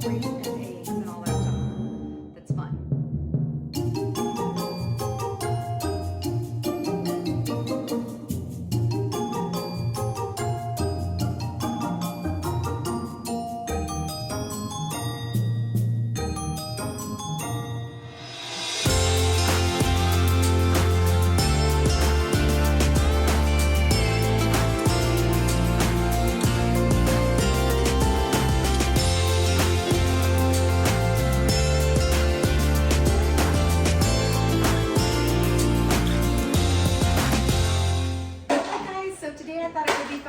spring and eggs and all that stuff. That's fun.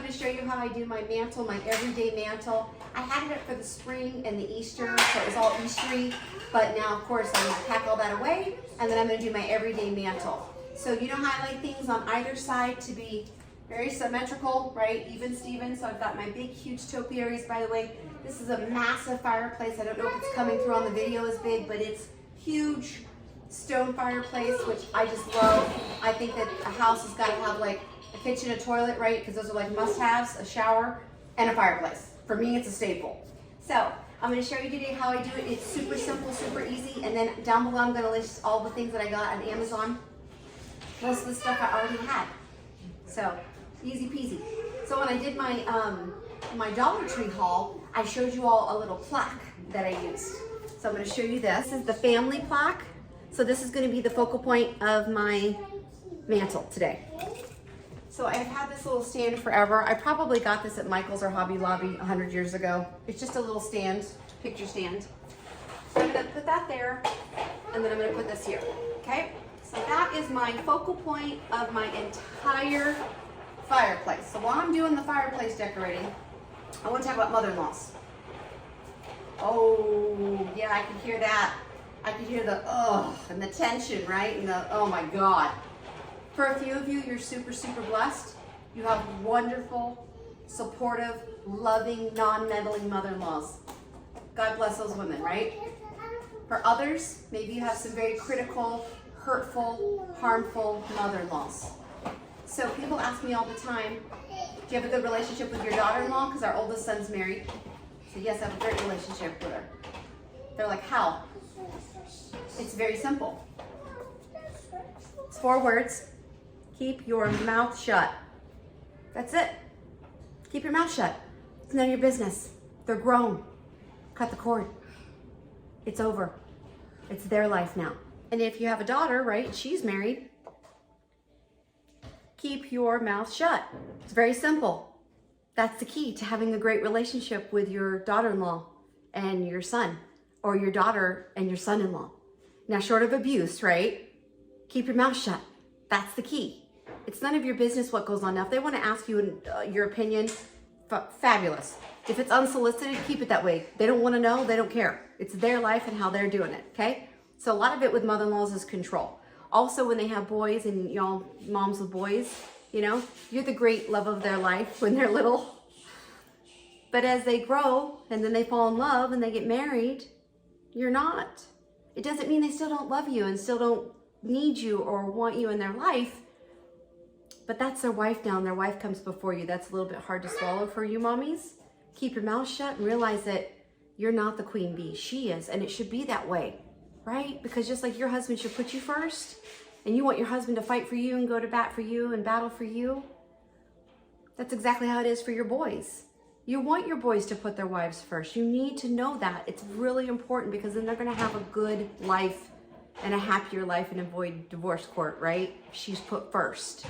To show you how I do my mantle, my everyday mantle. I had it for the spring and the Easter, so it was all Eastery, but now of course I'm gonna pack all that away and then I'm gonna do my everyday mantle. So you know how I like things on either side to be very symmetrical, right? Even Steven. So I've got my big huge topiaries. By the way, this is a massive fireplace. I don't know if it's coming through on the video as big, but it's huge stone fireplace, which I just love. I think that a house has got to have like a kitchen, a toilet, right? Because those are like must-haves, a shower, and a fireplace. For me, it's a staple. So I'm going to show you today how I do it. It's super simple, super easy. And then down below, I'm going to list all the things that I got on Amazon. Most of the stuff I already had. So easy peasy. So when I did my my Dollar Tree haul, I showed you all a little plaque that I used. So I'm going to show you this. This is the family plaque. So this is going to be the focal point of my mantle today. So I've had this little stand forever. I probably got this at Michael's or Hobby Lobby 100 years ago. It's just a little stand, picture stand. So I'm gonna put that there, and then I'm gonna put this here, okay? So that is my focal point of my entire fireplace. So while I'm doing the fireplace decorating, I wanna talk about mother-in-laws. Oh, yeah, I can hear that. I can hear the ugh and the tension, right? And the, oh my God. For a few of you, you're super, super blessed. You have wonderful, supportive, loving, non-meddling mother-in-laws. God bless those women, right? For others, maybe you have some very critical, hurtful, harmful mother-in-laws. So people ask me all the time, do you have a good relationship with your daughter-in-law? Because our oldest son's married. So yes, I have a great relationship with her. They're like, how? It's very simple. It's 4 words. Keep your mouth shut. That's it. Keep your mouth shut. It's none of your business. They're grown. Cut the cord. It's over. It's their life now. And if you have a daughter, right, she's married, keep your mouth shut. It's very simple. That's the key to having a great relationship with your daughter-in-law and your son, or your daughter and your son-in-law. Now, short of abuse, right? Keep your mouth shut. That's the key. It's none of your business what goes on. Now, if they want to ask you your opinion, fabulous. If it's unsolicited, keep it that way. They don't want to know, they don't care. It's their life and how they're doing it, okay? So a lot of it with mother-in-laws is control. Also, when they have boys and y'all moms with boys, you know, you're the great love of their life when they're little. But as they grow and then they fall in love and they get married, you're not. It doesn't mean they still don't love you and still don't need you or want you in their life. But that's their wife now, and their wife comes before you. That's a little bit hard to swallow for you mommies. Keep your mouth shut and realize that you're not the queen bee. She is, and it should be that way, right? Because just like your husband should put you first, and you want your husband to fight for you and go to bat for you and battle for you, that's exactly how it is for your boys. You want your boys to put their wives first. You need to know that. It's really important because then they're going to have a good life and a happier life and avoid divorce court, right? She's put first.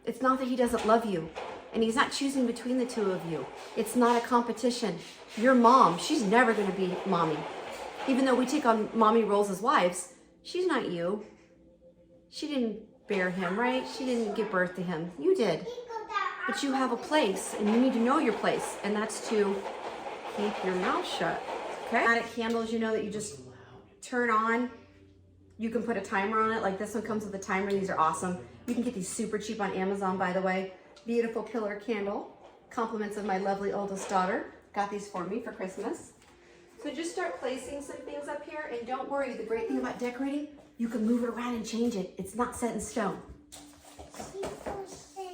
It's not that he doesn't love you, and he's not choosing between the two of you. It's not a competition. Your mom, she's never going to be mommy. Even though we take on mommy roles as wives, she's not you. She didn't bear him, right? She didn't give birth to him. You did. But you have a place, and you need to know your place, and that's to keep your mouth shut, okay? Automatic candles, you know, that you just turn on. You can put a timer on it. Like this one comes with a timer. These are awesome. You can get these super cheap on Amazon, by the way. Beautiful pillar candle. Compliments of my lovely oldest daughter. Got these for me for Christmas. So just start placing some things up here, and don't worry. The great thing about decorating, you can move it around and change it. It's not set in stone.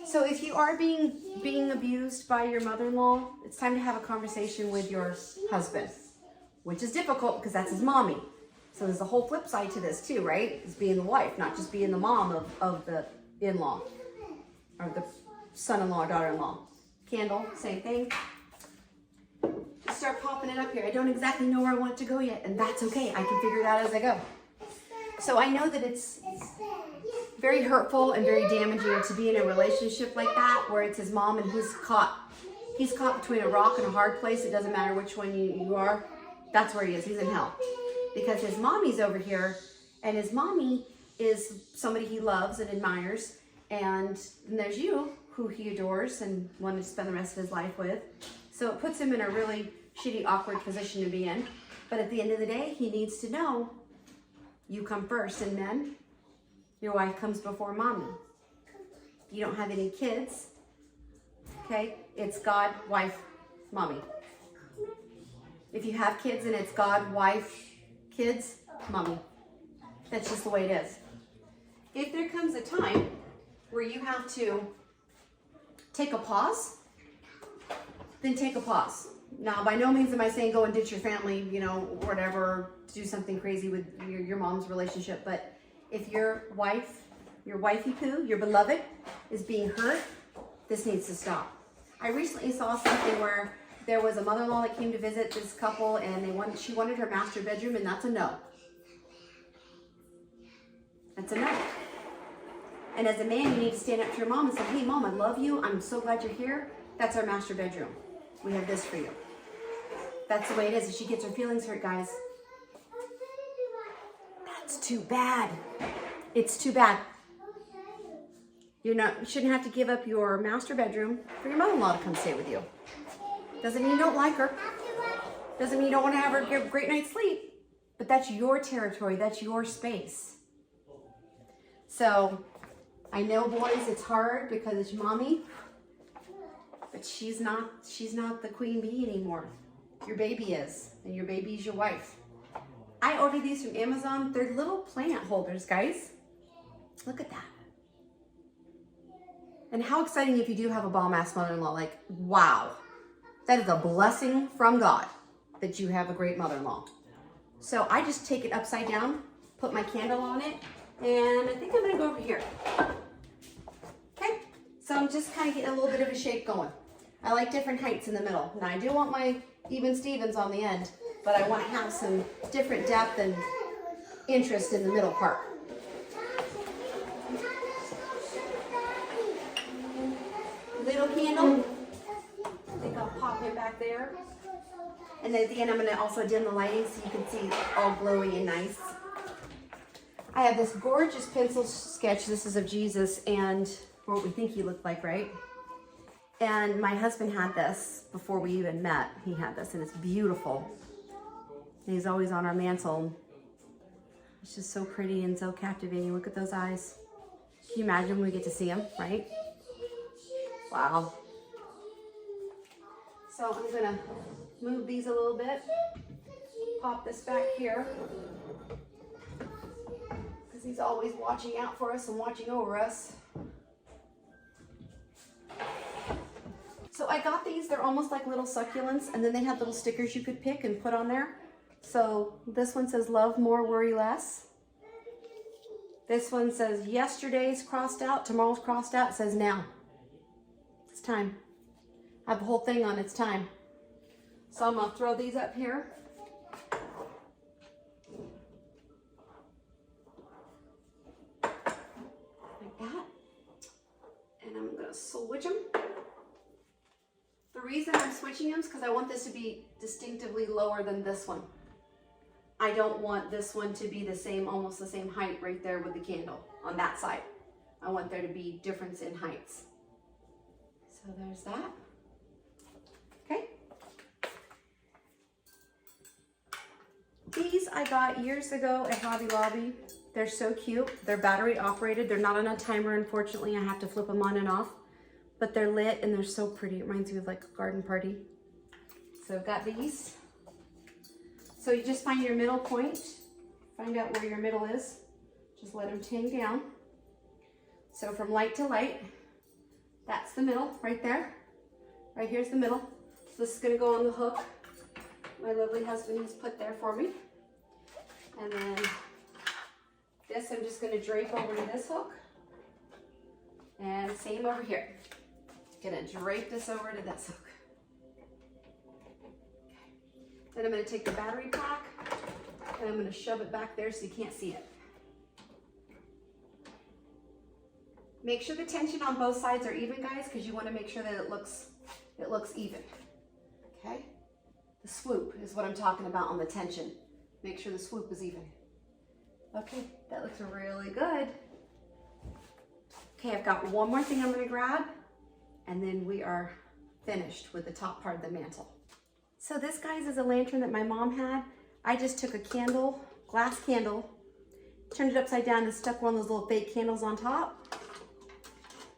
So if you are being abused by your mother-in-law, it's time to have a conversation with your husband. which is difficult because that's his mommy. So there's a whole flip side to this too, right? It's being the wife, not just being the mom of the in-law or the son-in-law, daughter-in-law. Candle, same thing. Just start popping it up here. I don't exactly know where I want it to go yet, and that's okay. I can figure it out as I go. So I know that it's very hurtful and very damaging to be in a relationship like that, where it's his mom and he's caught between a rock and a hard place. It doesn't matter which one you are. That's where he is. He's in hell. Because his mommy's over here, and his mommy is somebody he loves and admires, and then there's you, who he adores and wanted to spend the rest of his life with. So it puts him in a really shitty, awkward position to be in. But at the end of the day, he needs to know you come first, and men, your wife comes before mommy. You don't have any kids, okay? It's God, wife, mommy. If you have kids and it's God, wife, kids, mommy. That's just the way it is. If there comes a time where you have to take a pause, then take a pause. Now, by no means am I saying go and ditch your family, you know, whatever, do something crazy with your mom's relationship. But if your wife, your wifey poo, your beloved, is being hurt, this needs to stop. I recently saw something where there was a mother-in-law that came to visit this couple, and she wanted her master bedroom, and that's a no. That's a no. And as a man, you need to stand up to your mom and say, hey, mom, I love you. I'm so glad you're here. That's our master bedroom. We have this for you. That's the way it is. If she gets her feelings hurt, guys, that's too bad. It's too bad. You shouldn't have to give up your master bedroom for your mother-in-law to come stay with you. Doesn't mean you don't like her. Doesn't mean you don't want to have her give a great night's sleep. But that's your territory. That's your space. So I know, boys, it's hard because it's your mommy. But she's not the queen bee anymore. Your baby is. And your baby's your wife. I ordered these from Amazon. They're little plant holders, guys. Look at that. And how exciting if you do have a bomb-ass mother-in-law. Like, wow. That is a blessing from God that you have a great mother-in-law. So I just take it upside down, put my candle on it, and I think I'm gonna go over here. Okay, so I'm just kind of getting a little bit of a shape going. I like different heights in the middle. Now I do want my even Stevens on the end, but I want to have some different depth and interest in the middle part. Little candle. I think I'll pop it back there. And then at the end, I'm going to also dim the lighting so you can see all glowy and nice. I have this gorgeous pencil sketch. This is of Jesus and what we think he looked like, right? And my husband had this before we even met. He had this, and it's beautiful. And he's always on our mantle. It's just so pretty and so captivating. Look at those eyes. Can you imagine when we get to see him, right? Wow. So I'm gonna move these a little bit. Pop this back here. Because he's always watching out for us and watching over us. So I got these, they're almost like little succulents, and then they have little stickers you could pick and put on there. So this one says love more, worry less. This one says yesterday's crossed out, tomorrow's crossed out. It says now. It's time. I have the whole thing on it's time. So I'm gonna throw these up here. Like that. And I'm gonna switch them. The reason I'm switching them is because I want this to be distinctively lower than this one. I don't want this one to be the same, almost the same height right there with the candle on that side. I want there to be difference in heights. So there's that. Okay. These I got years ago at Hobby Lobby. They're so cute. They're battery operated. They're not on a timer, unfortunately. I have to flip them on and off. But they're lit and they're so pretty. It reminds me of like a garden party. So I've got these. So you just find your middle point. Find out where your middle is. Just let them ting down. So from light to light, that's the middle right there. Right here's the middle. So this is gonna go on the hook. my lovely husband has put there for me. And then this I'm just gonna drape over to this hook. And same over here. Gonna drape this over to this hook. Okay. Then I'm gonna take the battery plaque and I'm gonna shove it back there so you can't see it. Make sure the tension on both sides are even, guys, because you want to make sure that it looks even. Okay? The swoop is what I'm talking about on the tension. Make sure the swoop is even. Okay, that looks really good. Okay, I've got one more thing I'm going to grab, and then we are finished with the top part of the mantle. So this, guys, is a lantern that my mom had. I just took a candle, glass candle, turned it upside down and stuck one of those little fake candles on top.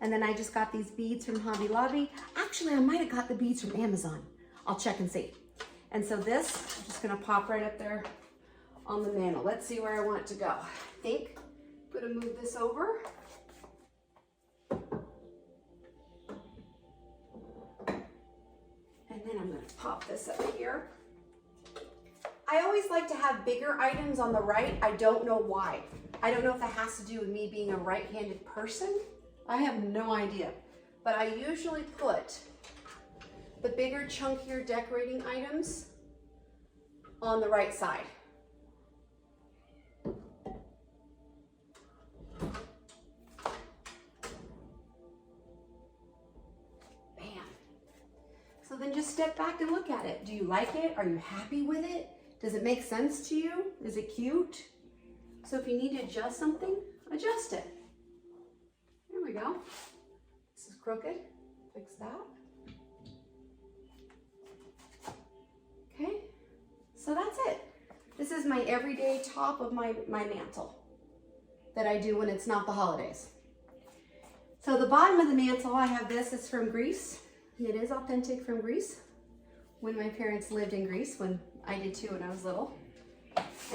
And then I just got these beads from Hobby Lobby. Actually, I might have got the beads from Amazon. I'll check and see. And so this, I'm just gonna pop right up there on the mantle. Let's see where I want it to go. I think I'm gonna move this over. And then I'm gonna pop this up here. I always like to have bigger items on the right. I don't know why. I don't know if that has to do with me being a right-handed person. I have no idea, but I usually put the bigger, chunkier decorating items on the right side. Bam. So then just step back and look at it. Do you like it? Are you happy with it? Does it make sense to you? Is it cute? So if you need to adjust something, adjust it. There we go. This is crooked. Fix that. Okay, so that's it. This is my everyday top of my mantle that I do when it's not the holidays. So the bottom of the mantle, I have this. It's from Greece. It is authentic from Greece. When my parents lived in Greece, when I did too when I was little.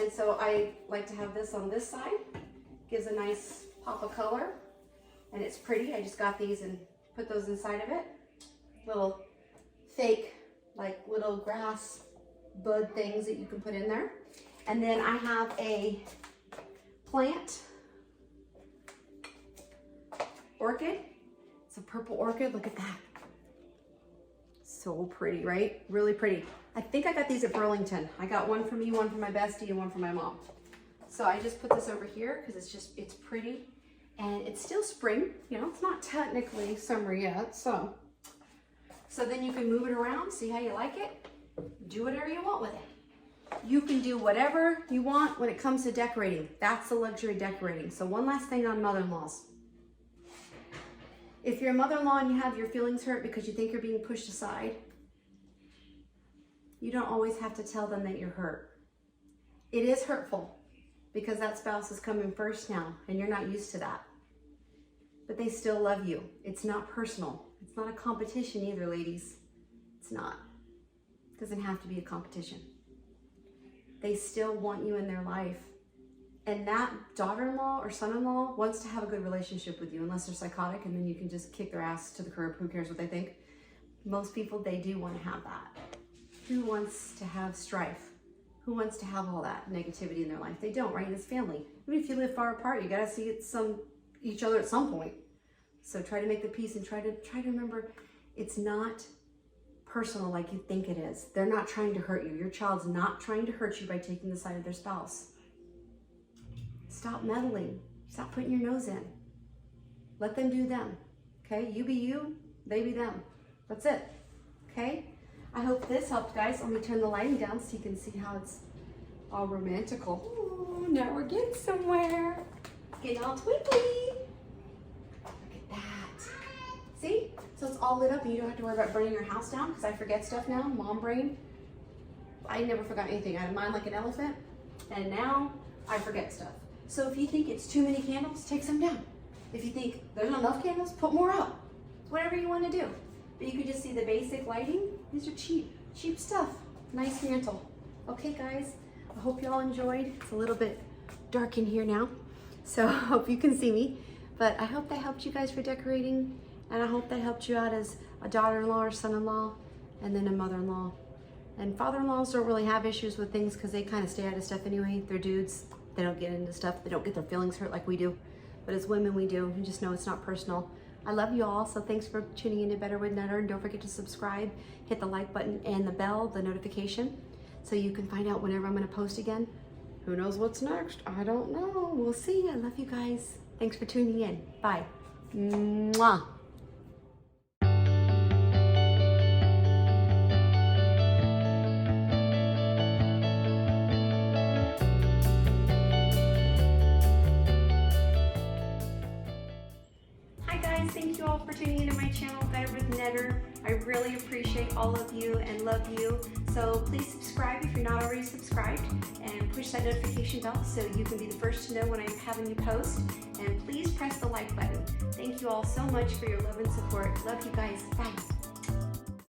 And so I like to have this on this side. Gives a nice pop of color. And it's pretty. I just got these and put those inside of it. Little fake, like little grass bud things that you can put in there. And then I have a plant orchid. It's a purple orchid. Look at that. So pretty, right? Really pretty. I think I got these at Burlington. I got one for me, one for my bestie, and one for my mom. So I just put this over here because it's pretty. And it's still spring, you know, it's not technically summer yet, so then you can move it around, see how you like it, do whatever you want with it. You can do whatever you want when it comes to decorating. That's the luxury decorating. So one last thing on mother-in-laws. If you're a mother-in-law and you have your feelings hurt because you think you're being pushed aside, you don't always have to tell them that you're hurt. It is hurtful. Because that spouse is coming first now and you're not used to that. But they still love you. It's not personal. It's not a competition either, ladies. It's not. It doesn't have to be a competition. They still want you in their life. And that daughter-in-law or son-in-law wants to have a good relationship with you, unless they're psychotic and then you can just kick their ass to the curb. Who cares what they think? Most people, they do want to have that. Who wants to have strife? Who wants to have all that negativity in their life? They don't, right? It's family. Even if you live far apart, you gotta see each other at some point. So try to make the peace and try to remember it's not personal like you think it is. They're not trying to hurt you. Your child's not trying to hurt you by taking the side of their spouse. Stop meddling. Stop putting your nose in. Let them do them. Okay? You be you, they be them. That's it. Okay? I hope this helped, guys. Let me turn the lighting down so you can see how it's all romantical. Ooh, now we're getting somewhere. Getting all twinkly. Look at that. See? So it's all lit up and you don't have to worry about burning your house down because I forget stuff now. Mom brain. I never forgot anything. I had mine like an elephant and now I forget stuff. So if you think it's too many candles, take some down. If you think there's not enough candles, put more up. It's whatever you want to do. But you can just see the basic lighting. These are cheap stuff. Nice mantle. Okay, guys, I hope you all enjoyed. It's a little bit dark in here now, so I hope you can see me. But I hope that helped you guys for decorating, and I hope that helped you out as a daughter-in-law or son-in-law, and then a mother-in-law And father-in-laws don't really have issues with things because they kind of stay out of stuff anyway. They're dudes. They don't get into stuff. They don't get their feelings hurt like we do. But as women, we do. You just know it's not personal. I love you all, so thanks for tuning in to Better with Nutter. And don't forget to subscribe, hit the like button and the bell, the notification, so you can find out whenever I'm going to post again. Who knows what's next? I don't know. We'll see. I love you guys. Thanks for tuning in. Bye. Mwah. Thank you all for tuning into my channel, Better with Nutter. I really appreciate all of you and love you. So please subscribe if you're not already subscribed, and push that notification bell so you can be the first to know when I'm having you post. And please press the like button. Thank you all so much for your love and support. Love you guys. Bye.